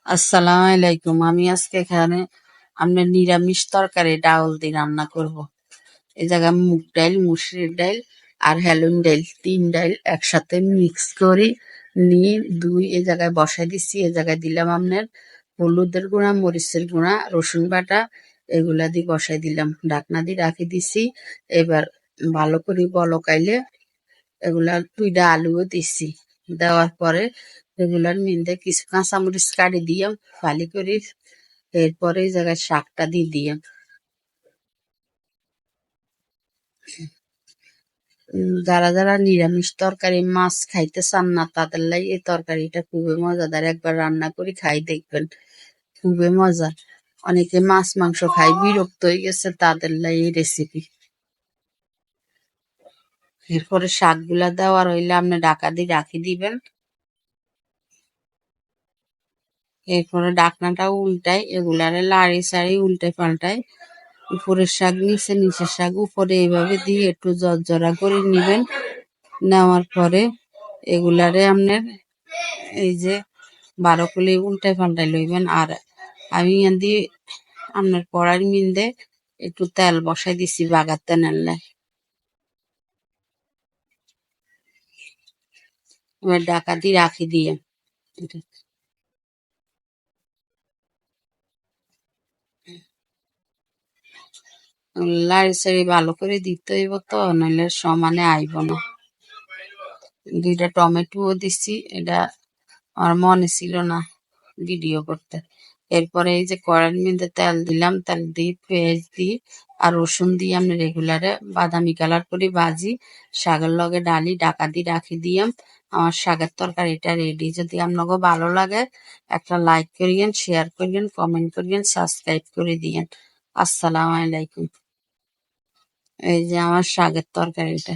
আসসালামু আলাইকুম। আমি আজকে এখানে আপনার নিরামিষ তরকারি ডাউল দিয়ে রান্না করব। এই জায়গায় মুগ ডাল, মুসুরির ডাল আর হেলুন ডাল, তিন ডাল একসাথে মিক্স করে নিয়ে এই জায়গায় বসাই দিচ্ছি। এই জায়গায় দিলাম আপনার হলুদের গুঁড়া, মরিচের গুঁড়া, রসুন বাটা, এগুলা দিয়ে বসাই দিলাম, ঢাকনা দিয়ে রাখি দিছি। এবার ভালো করে বলকাইলে এগুলা দুইটা আলুও দিছি। দেওয়ার পরে এগুলার মধ্যে কিছু কাঁচামরিচ কাটি দিয়ে ফালি করে এরপরে এই জায়গায় শাকটা দিয়ে দিলাম। যারা যারা নিরামিষ তরকারি মাছ খাইতে চান না তাদের লাই এই তরকারিটা খুবই মজাদার। একবার রান্না করে খাই দেখবেন, খুবই মজা। অনেকে মাছ মাংস খাই বিরক্ত হয়ে গেছে, তাদের লাই এই রেসিপি। এরপরে শাকগুলা দেওয়ার হইলে আপনি ঢাকা দিয়ে রাখি দিবেন। এরপরে ঢাকনাটা উল্টাই, এগুলারে লাড়ি চাড়ি উল্টে পাল্টাই। উপরের শাক নিচে, নিচের শাক উপরে, এইভাবে দিয়ে একটু জর্জরা করে নিবেন। নেওয়ার পরে এগুলারে আপনার এই যে 12 করে উল্টে পাল্টাই লইবেন। আর আমি এখান দিয়ে আপনার কড়াইর মিন্দে একটু তেল বসাই দিছি বাগার তেলের লাই। এবার ঢাকা দিয়ে রাখি দিয়ে লাড়ি চাড়ি ভালো করে দিতে হইব, তো নইলে সমানে আইব না। দুইটা টমেটোও দিচ্ছি, এটা আমার মনে ছিল না ভিডিও করতে। এরপরে এই যে কড়াইয়ের মধ্যে তেল দিলাম, তেল দিয়ে পেঁয়াজ দিই আর রসুন দিয়ে আমি রেগুলারে বাদামি কালার করে ভাজি। শাকের লগে ডালি, ঢাকা দিয়ে রাখি দিয়াম। আমার শাকের তরকারিটা রেডি। যদি আপনাকে ভালো লাগে একটা লাইক করিয়েন, শেয়ার করিয়েন, কমেন্ট করিয়েন, সাবস্ক্রাইব করে দিয়েন। আসসালামু আলাইকুম। এই যে আমার শাকের তরকারিটা।